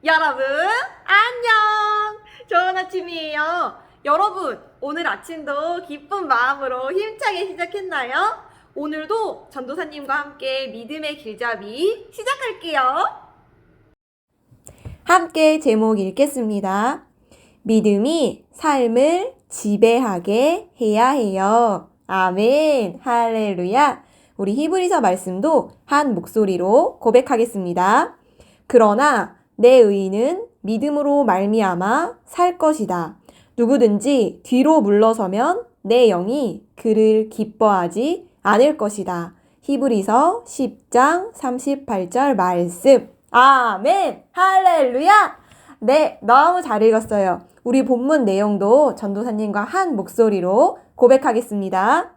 여러분, 안녕! 좋은 아침이에요. 여러분, 오늘 아침도 기쁜 마음으로 힘차게 시작했나요? 오늘도 전도사님과 함께 믿음의 길잡이 시작할게요. 함께 제목 읽겠습니다. 믿음이 삶을 지배하게 해야 해요. 아멘, 할렐루야. 우리 히브리서 말씀도 한 목소리로 고백하겠습니다. 그러나 내 의인은 믿음으로 말미암아 살 것이다. 누구든지 뒤로 물러서면 내 영이 그를 기뻐하지 않을 것이다. 히브리서 10장 38절 말씀. 아멘! 할렐루야! 네, 너무 잘 읽었어요. 우리 본문 내용도 전도사님과 한 목소리로 고백하겠습니다.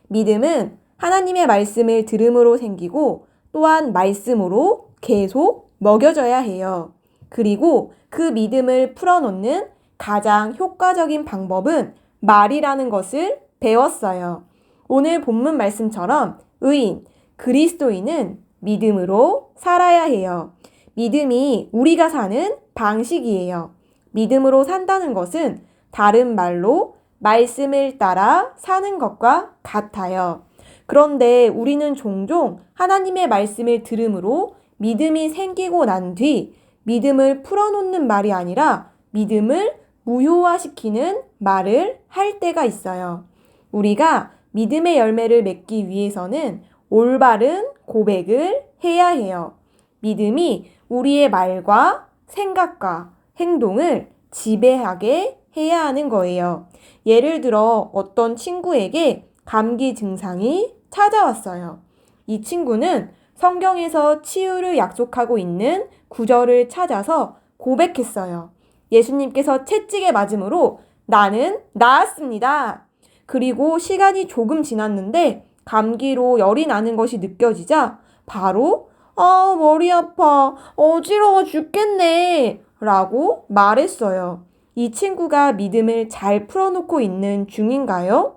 믿음은 하나님의 말씀을 들음으로 생기고 또한 말씀으로 계속 먹여져야 해요. 그리고 그 믿음을 풀어놓는 가장 효과적인 방법은 말이라는 것을 배웠어요. 오늘 본문 말씀처럼 의인, 그리스도인은 믿음으로 살아야 해요. 믿음이 우리가 사는 방식이에요. 믿음으로 산다는 것은 다른 말로 말씀을 따라 사는 것과 같아요. 그런데 우리는 종종 하나님의 말씀을 들음으로 믿음이 생기고 난 뒤 믿음을 풀어놓는 말이 아니라 믿음을 무효화시키는 말을 할 때가 있어요. 우리가 믿음의 열매를 맺기 위해서는 올바른 고백을 해야 해요. 믿음이 우리의 말과 생각과 행동을 지배하게 해야 하는 거예요. 예를 들어 어떤 친구에게 감기 증상이 찾아왔어요. 이 친구는 성경에서 치유를 약속하고 있는 구절을 찾아서 고백했어요. 예수님께서 채찍에 맞음으로 나는 나았습니다. 그리고 시간이 조금 지났는데 감기로 열이 나는 것이 느껴지자 바로 머리 아파, 어지러워 죽겠네 라고 말했어요. 이 친구가 믿음을 잘 풀어놓고 있는 중인가요?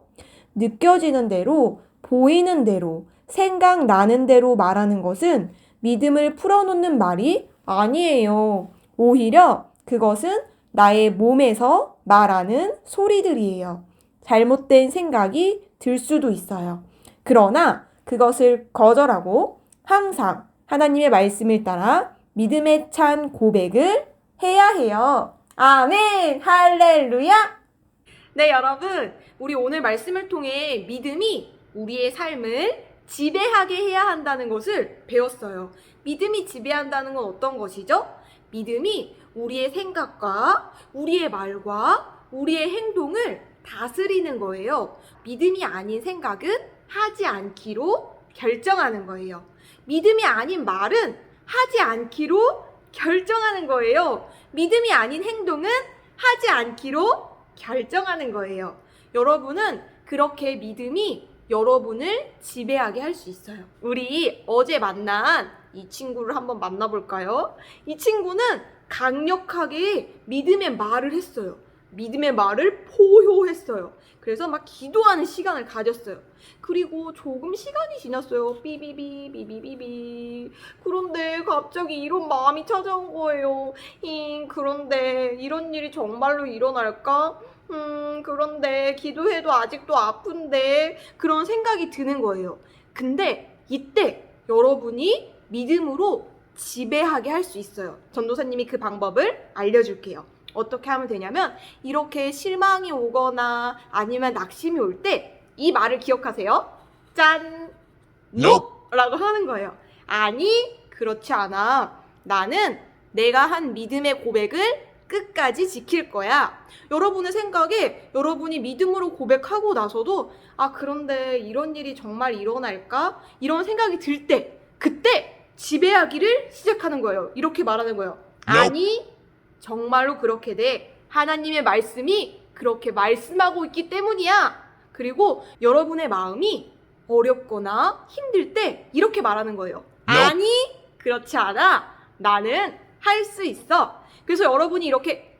느껴지는 대로, 보이는 대로, 생각나는 대로 말하는 것은 믿음을 풀어놓는 말이 아니에요. 오히려 그것은 나의 몸에서 말하는 소리들이에요. 잘못된 생각이 들 수도 있어요. 그러나 그것을 거절하고 항상 하나님의 말씀을 따라 믿음에 찬 고백을 해야 해요. 아멘! 할렐루야! 네, 여러분, 우리 오늘 말씀을 통해 믿음이 우리의 삶을 지배하게 해야 한다는 것을 배웠어요. 믿음이 지배한다는 건 어떤 것이죠? 믿음이 우리의 생각과 우리의 말과 우리의 행동을 다스리는 거예요. 믿음이 아닌 생각은 하지 않기로 결정하는 거예요. 믿음이 아닌 말은 하지 않기로 결정하는 거예요. 믿음이 아닌 행동은 하지 않기로 결정하는 거예요. 여러분은 그렇게 믿음이 여러분을 지배하게 할 수 있어요. 우리 어제 만난 이 친구를 한번 만나볼까요? 이 친구는 강력하게 믿음의 말을 했어요. 믿음의 말을 포효했어요. 그래서 막 기도하는 시간을 가졌어요. 그리고 조금 시간이 지났어요. 삐비비 비비비비. 그런데 갑자기 이런 마음이 찾아온 거예요. 그런데 이런 일이 정말로 일어날까? 그런데 기도해도 아직도 아픈데 그런 생각이 드는 거예요. 근데 이때 여러분이 믿음으로 지배하게 할 수 있어요. 전도사님이 그 방법을 알려줄게요. 어떻게 하면 되냐면 이렇게 실망이 오거나 아니면 낙심이 올 때 이 말을 기억하세요. 짠! NO! 라고 하는 거예요. 아니, 그렇지 않아. 나는 내가 한 믿음의 고백을 끝까지 지킬 거야. 여러분의 생각에 여러분이 믿음으로 고백하고 나서도 그런데 이런 일이 정말 일어날까? 이런 생각이 들 때 그때 지배하기를 시작하는 거예요. 이렇게 말하는 거예요. 아니, 정말로 그렇게 돼. 하나님의 말씀이 그렇게 말씀하고 있기 때문이야. 그리고 여러분의 마음이 어렵거나 힘들 때 이렇게 말하는 거예요. 아니, 그렇지 않아. 나는 할 수 있어. 그래서 여러분이 이렇게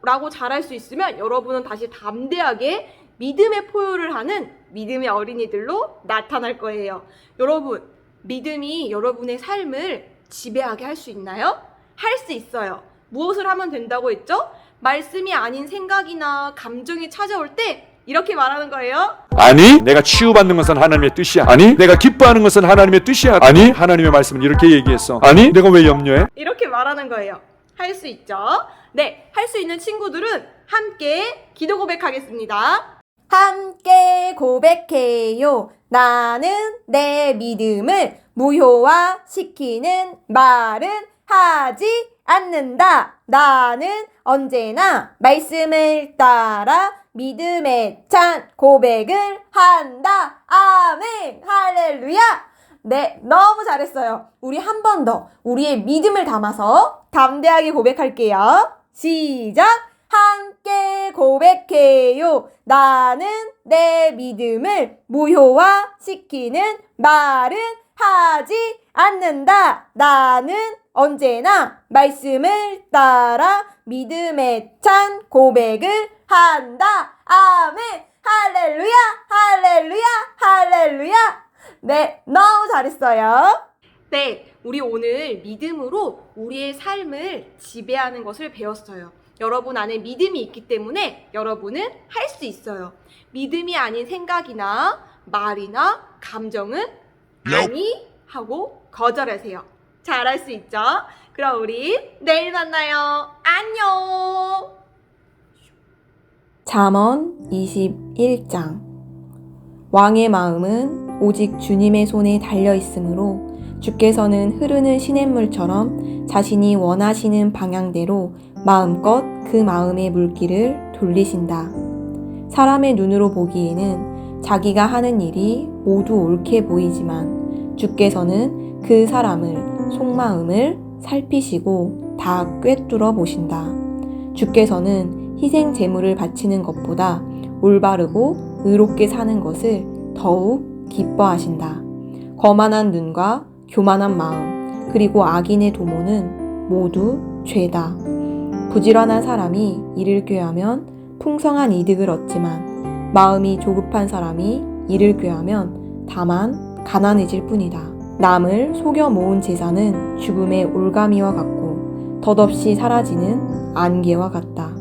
라고 잘할 수 있으면 여러분은 다시 담대하게 믿음의 포효를 하는 믿음의 어린이들로 나타날 거예요. 여러분, 믿음이 여러분의 삶을 지배하게 할 수 있나요? 할 수 있어요. 무엇을 하면 된다고 했죠? 말씀이 아닌 생각이나 감정이 찾아올 때 이렇게 말하는 거예요. 아니, 내가 치유받는 것은 하나님의 뜻이야. 아니, 내가 기뻐하는 것은 하나님의 뜻이야. 아니, 하나님의 말씀은 이렇게 얘기했어. 아니, 내가 왜 염려해? 이렇게 말하는 거예요. 할 수 있죠? 네, 할 수 있는 친구들은 함께 기도 고백하겠습니다. 함께 고백해요. 나는 내 믿음을 무효화시키는 말은 하지 않는다. 나는 언제나 말씀을 따라 믿음의 찬 고백을 한다. 아멘. 할렐루야. 네, 너무 잘했어요. 우리 한 번 더 우리의 믿음을 담아서 담대하게 고백할게요. 시작! 함께 고백해요. 나는 내 믿음을 무효화시키는 말은 하지 않는다. 나는 언제나 말씀을 따라 믿음의 찬 고백을 한다. 아멘. 할렐루야. 할렐루야. 할렐루야. 네, 너무 잘했어요. 네, 우리 오늘 믿음으로 우리의 삶을 지배하는 것을 배웠어요. 여러분 안에 믿음이 있기 때문에 여러분은 할 수 있어요. 믿음이 아닌 생각이나 말이나 감정은 아니 하고 거절하세요. 잘할 수 있죠? 그럼 우리 내일 만나요. 안녕. 잠언 21장. 왕의 마음은 오직 주님의 손에 달려 있으므로 주께서는 흐르는 시냇물처럼 자신이 원하시는 방향대로 마음껏 그 마음의 물길을 돌리신다. 사람의 눈으로 보기에는 자기가 하는 일이 모두 옳게 보이지만 주께서는 그 사람을 속마음을 살피시고 다 꿰뚫어 보신다. 주께서는 희생 제물을 바치는 것보다 올바르고 의롭게 사는 것을 더욱 기뻐하신다. 거만한 눈과 교만한 마음, 그리고 악인의 도모는 모두 죄다. 부지런한 사람이 이를 꾀하면 풍성한 이득을 얻지만 마음이 조급한 사람이 이를 꾀하면 다만 가난해질 뿐이다. 남을 속여 모은 재산은 죽음의 올가미와 같고 덧없이 사라지는 안개와 같다.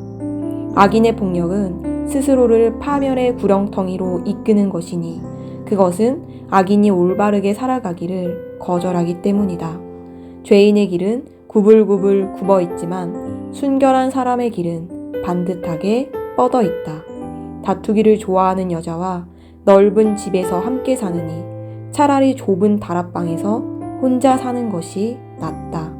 악인의 폭력은 스스로를 파멸의 구렁텅이로 이끄는 것이니 그것은 악인이 올바르게 살아가기를 거절하기 때문이다. 죄인의 길은 구불구불 굽어 있지만 순결한 사람의 길은 반듯하게 뻗어 있다. 다투기를 좋아하는 여자와 넓은 집에서 함께 사느니 차라리 좁은 다락방에서 혼자 사는 것이 낫다.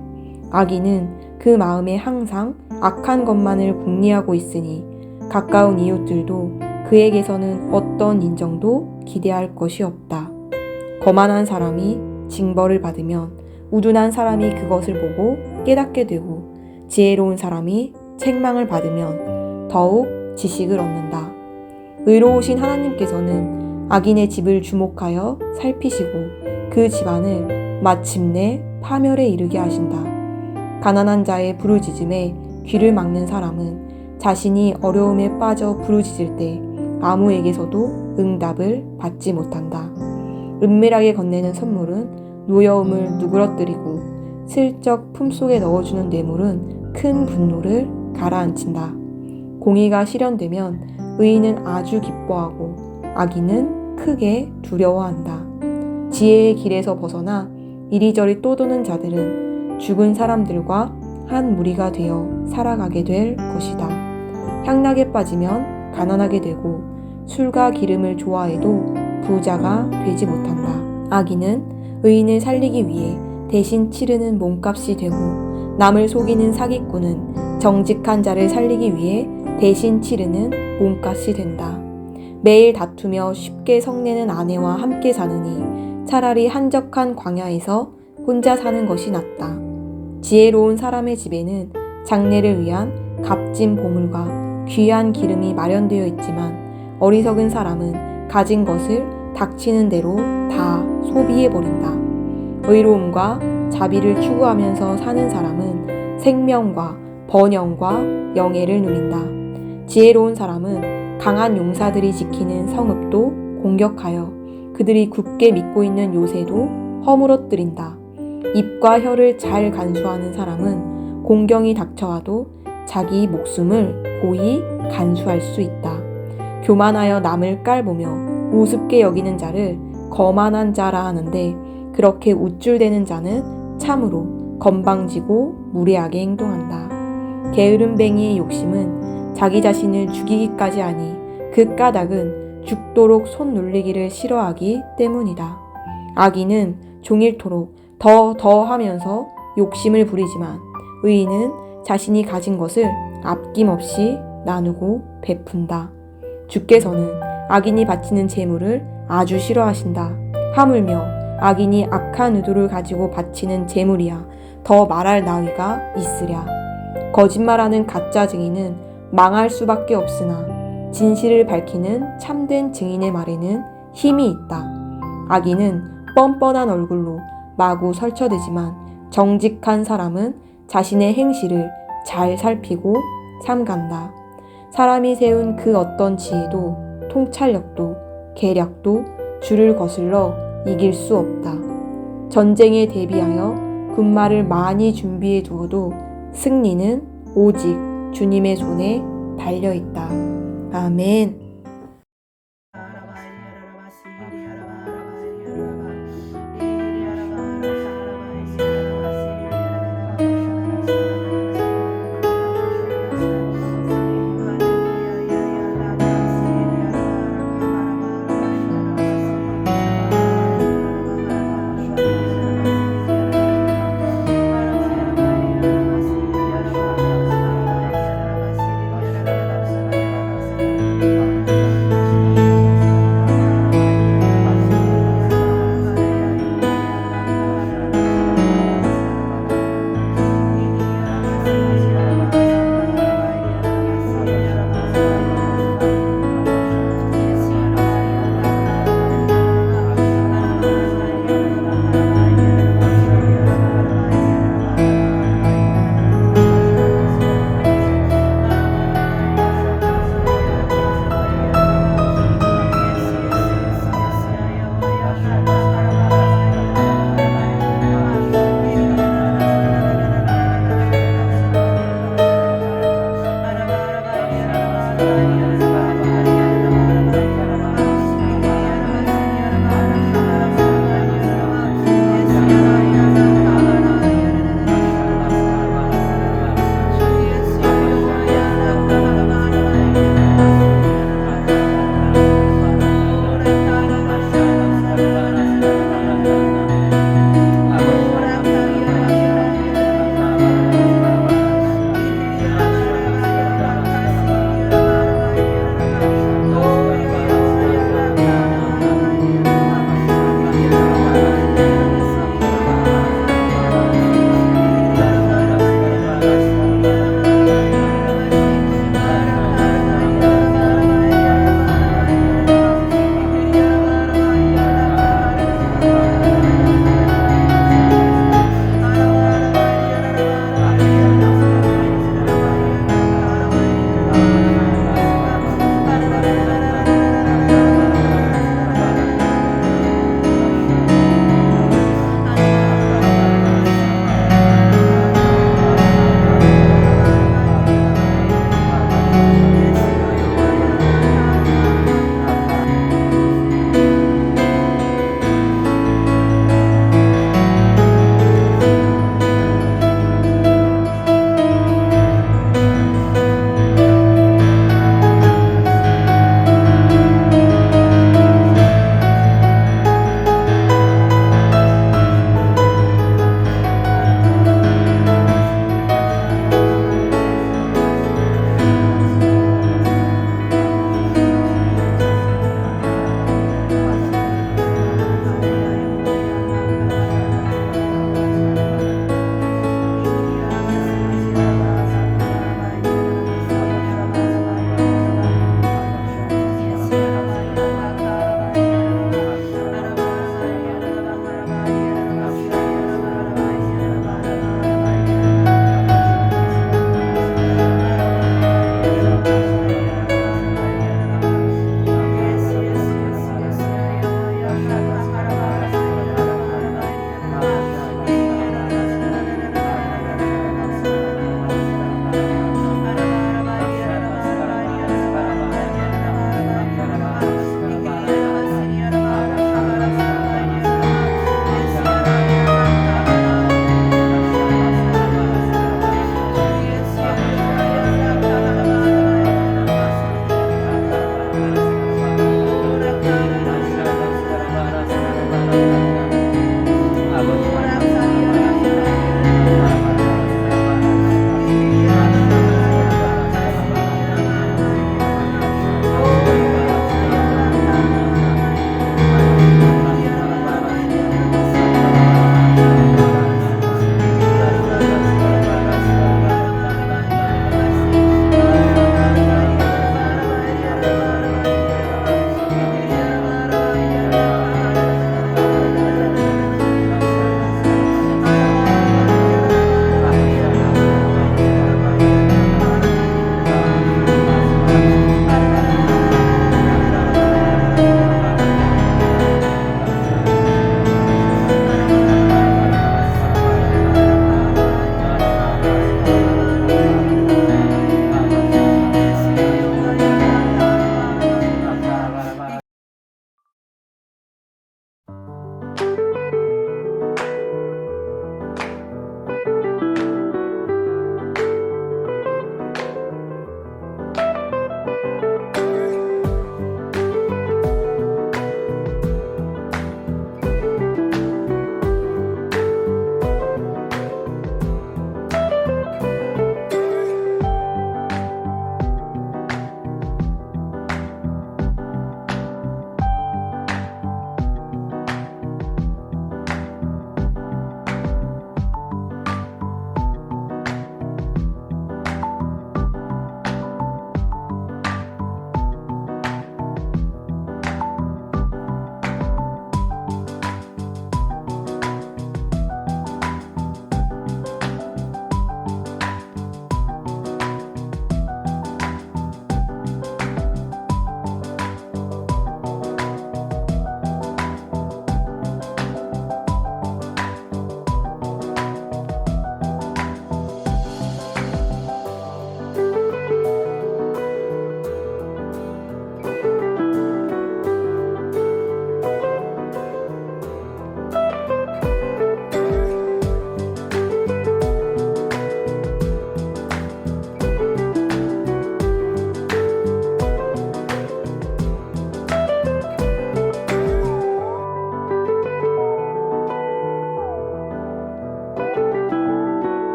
악인은 그 마음에 항상 악한 것만을 궁리하고 있으니 가까운 이웃들도 그에게서는 어떤 인정도 기대할 것이 없다. 거만한 사람이 징벌을 받으면 우둔한 사람이 그것을 보고 깨닫게 되고 지혜로운 사람이 책망을 받으면 더욱 지식을 얻는다. 의로우신 하나님께서는 악인의 집을 주목하여 살피시고 그 집안을 마침내 파멸에 이르게 하신다. 가난한 자의 부르짖음에 귀를 막는 사람은 자신이 어려움에 빠져 부르짖을 때 아무에게서도 응답을 받지 못한다. 은밀하게 건네는 선물은 노여움을 누그러뜨리고 슬쩍 품속에 넣어주는 뇌물은 큰 분노를 가라앉힌다. 공의가 실현되면 의인은 아주 기뻐하고 악인은 크게 두려워한다. 지혜의 길에서 벗어나 이리저리 떠도는 자들은 죽은 사람들과 한 무리가 되어 살아가게 될 것이다. 향락에 빠지면 가난하게 되고 술과 기름을 좋아해도 부자가 되지 못한다. 악인은 의인을 살리기 위해 대신 치르는 몸값이 되고 남을 속이는 사기꾼은 정직한 자를 살리기 위해 대신 치르는 몸값이 된다. 매일 다투며 쉽게 성내는 아내와 함께 사느니 차라리 한적한 광야에서 혼자 사는 것이 낫다. 지혜로운 사람의 집에는 장례를 위한 값진 보물과 귀한 기름이 마련되어 있지만 어리석은 사람은 가진 것을 닥치는 대로 다 소비해버린다. 의로움과 자비를 추구하면서 사는 사람은 생명과 번영과 영예를 누린다. 지혜로운 사람은 강한 용사들이 지키는 성읍도 공격하여 그들이 굳게 믿고 있는 요새도 허물어뜨린다. 입과 혀를 잘 간수하는 사람은 공경이 닥쳐와도 자기 목숨을 고이 간수할 수 있다. 교만하여 남을 깔보며 우습게 여기는 자를 거만한 자라 하는데 그렇게 우쭐대는 자는 참으로 건방지고 무례하게 행동한다. 게으름뱅이의 욕심은 자기 자신을 죽이기까지 하니 그 까닭은 죽도록 손 놀리기를 싫어하기 때문이다. 악인은 종일토록 더 하면서 욕심을 부리지만 의인은 자신이 가진 것을 아낌없이 나누고 베푼다. 주께서는 악인이 바치는 재물을 아주 싫어하신다. 하물며 악인이 악한 의도를 가지고 바치는 재물이야 더 말할 나위가 있으랴. 거짓말하는 가짜 증인은 망할 수밖에 없으나 진실을 밝히는 참된 증인의 말에는 힘이 있다. 악인은 뻔뻔한 얼굴로 마구 설쳐대지만 정직한 사람은 자신의 행실을 잘 살피고 삼간다. 사람이 세운 그 어떤 지혜도 통찰력도 계략도 주를 거슬러 이길 수 없다. 전쟁에 대비하여 군마를 많이 준비해 두어도 승리는 오직 주님의 손에 달려 있다. 아멘.